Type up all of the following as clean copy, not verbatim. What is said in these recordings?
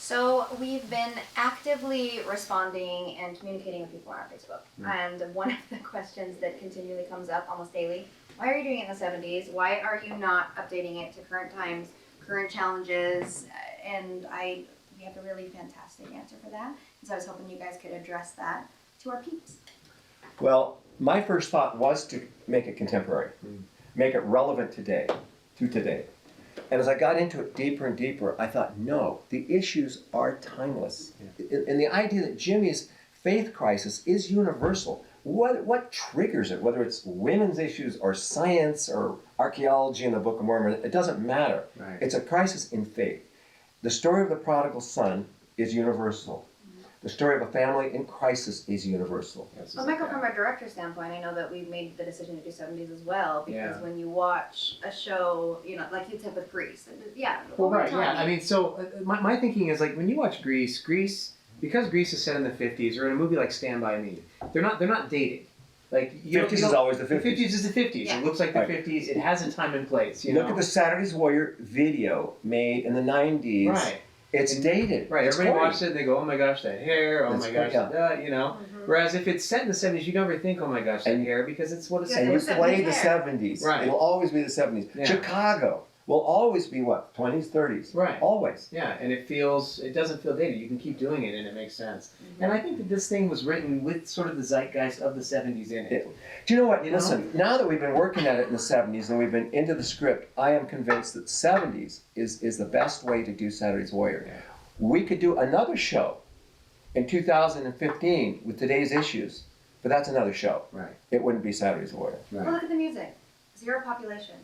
So we've been actively responding and communicating with people on our Facebook. And one of the questions that continually comes up almost daily, why are you doing it in the 70s? Why are you not updating it to current times, current challenges? And we have a really fantastic answer for that. And so I was hoping you guys could address that to our peeps. Well, my first thought was to make it contemporary, make it relevant today, to today. And as I got into it deeper and deeper, I thought, no, the issues are timeless. And the idea that Jimmy's faith crisis is universal. What triggers it, whether it's women's issues or science or archaeology in the Book of Mormon, it doesn't matter. Right. It's a crisis in faith. The story of the prodigal son is universal. The story of a family in crisis is universal. Well, Michael, from a director's standpoint, I know that we made the decision to do 70s as well, because when you watch a show, you know, like you said with Grease, Well, right, yeah. I mean, so my thinking is like when you watch Grease, because Grease is set in the 50s, or in a movie like Stand By Me, they're not dated. Like 50s is always the 50s. The 50s is the 50s. Yeah. It looks like the 50s. It has a time and place. You Look know? at the Saturday's Warrior video made in the 90s. Right. It's dated. Right, It's everybody corny. watched it and they go, oh my gosh, that hair, oh That's my gosh, corny, you know. Whereas if it's set in the 70s, you never think, oh my gosh, that And- hair, because it's what it's Yeah, And it you was play 70s the hair. 70s. Right. It will always be the 70s. Yeah. Chicago will always be what? 20s, 30s. Right. Always. Yeah, and it doesn't feel dated. You can keep doing it and it makes sense. And I think that this thing was written with sort of the zeitgeist of the 70s in it. Do you know what? You know? Listen, now that we've been working at it in the 70s and we've been into the script, I am convinced that 70s is the best way to do Saturday's Warrior. Yeah. We could do another show in 2015 with today's issues, but that's another show. Right. It wouldn't be Saturday's Warrior. Well, look at the music. Zero population.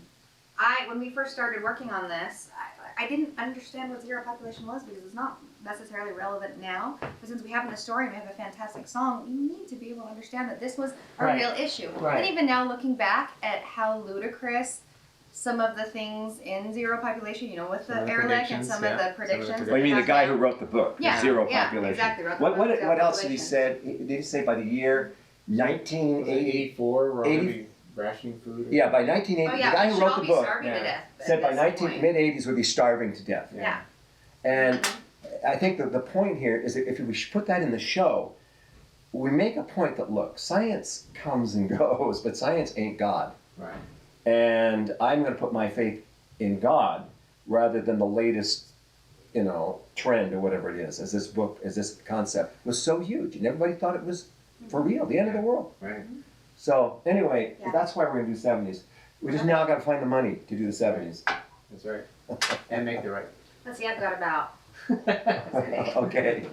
When we first started working on this, I didn't understand what zero population was because it's not necessarily relevant now. But since we have an historian, we have a fantastic song, we need to be able to understand that this was a Right. real issue. Right. And even now, looking back at how ludicrous some of the things in zero population, you know, with the Some of the Ehrlich and predictions, some yeah. of the Some of the predictions. Well, you mean the have guy been- who wrote the book, Yeah, Zero yeah, Population. exactly, wrote the What, book, what, Zero what else did he Population. say? Did he say by the year 1980? 84, we're 80 going to be rationing food? Or Yeah, by 1980, Oh yeah, the guy we who should wrote all the be book starving to yeah, death. said by at this point. mid-80s we'd be starving to death. Yeah. And I think that the point here is that if we should put that in the show, we make a point that, look, science comes and goes, but science ain't God. Right. And I'm going to put my faith in God rather than the latest, you know, trend or whatever it is, as this book, as this concept was so huge. And everybody thought it was for real, the end of the world. Right. So anyway, Yeah. that's why we're going to do 70s. We just now got to find the money to do the 70s. That's right. And make the right. Let's see, I've got about Okay.